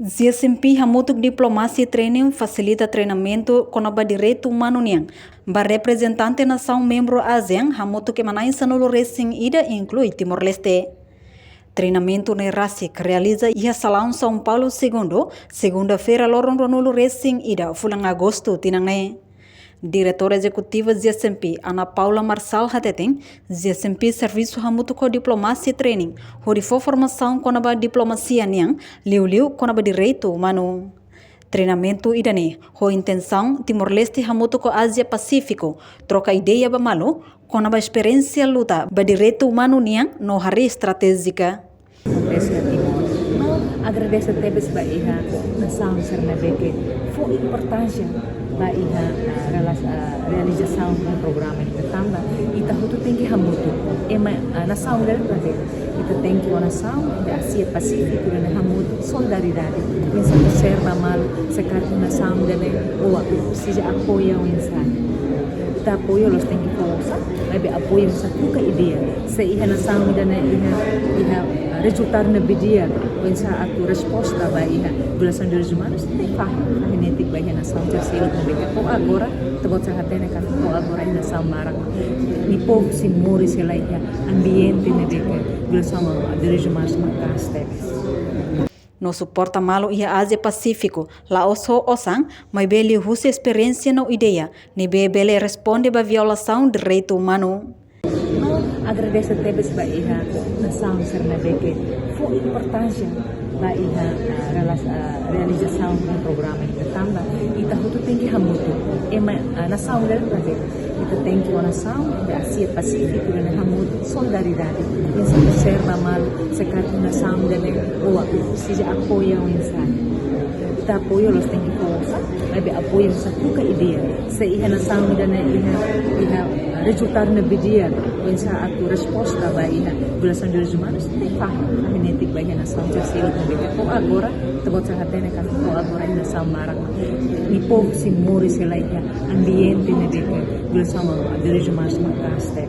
GSMP hamutuk diplomasi training facilita treinamento com a direito humano niang. Ba representante nação membro ASEAN hamutuk emanai sanolo racing ida inclui Timor-Leste. Treinamento na RASIC realiza ia Salão São Paulo segunda-feira loronronolo racing ida fulang agosto tinangne. Diretora Executiva GSMP, Ana Paula Marçal Hateteng, GSMP Serviço Hamutuko Diplomacia Training, horifo formação com a diplomacia niang, liu com a direito humano. Treinamento idane, ho intenção Timor-Leste Hamutuko Ásia Pacífico, troca ideia ba malo, com a experiência luta ba direito humano niang no hari estratégica. Agradeço a Tebes Bahia, nação Sernabeke, foi importância Bahia realização do programa de tamba e tahutu tem que hamutu, ema nação dele prazer, e tem que nação da Ásia Pacífico de hamutu solidariedade, pensando ser mal, secar nação dele ou seja apoia o insano. Kita apoio los tem que força, mas apoio satu ideia, se ia nação dele ia resultar na bidia, pensa atu resposta Bahia, belasan direitos humanos tem faham, genetik Bahia nação terceiro também. Kau agora, tebot sahatnya kan kau agora ina samara. Nipo si mori se laia ambiente nebeka, belasan direitos humanos makaste. No suporta malo ia Ásia Pacífico, la oso osang, mas bele husse experiência no ideia, ni bele responde ba violação de direito humano. Agradeço a Tebes Bahia, nação Sernabeke, foi importância Bahia realização do programa de tamba e tahutu tem que hamutu, ema nação dele prazer, kita tem que nação da Ásia Pacífico de hamutu solidariedade, pensando ser mal, secar nação dele ou seja apoia o insano. Kita apoio los tem que força, mas apoio satu ideia, se ia nação dele ia resultar na bidia, pensa atu resposta Bahia, belasan direitos humanos tem faham, genetik Bahia nação terceiro também. Kau agora, tebot sahatnya kan kau agora ina samara. Nipo si mori se laia ambiente nebeka, belasan direitos humanos makaste.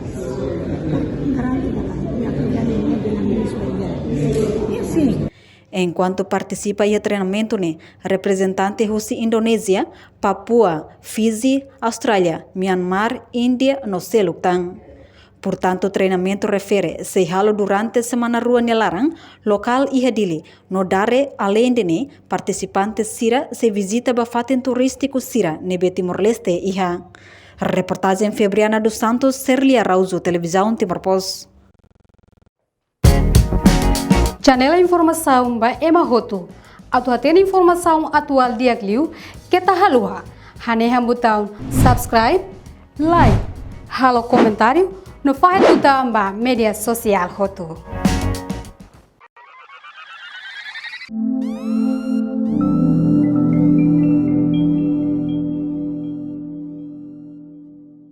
Sim. Enquanto participa em treinamento, representante Rússia, Indonésia, Papua, Fiji, Austrália, Myanmar, Índia, no Seluktan. Portanto, o treinamento refere se halo durante semana rua nelarang, local e hadili, no dare além de participantes sira se visita bafaten turístico sira nebe Timor-Leste iha. Reportagem Febriana dos Santos, Serlia Rauzo, Televisão Timor-Post. Janela informação ba Emma Roto. Atu atena informação atual diagliu kita halua. Haneha botão subscribe, like, halo comentário no file botão ba media social Roto.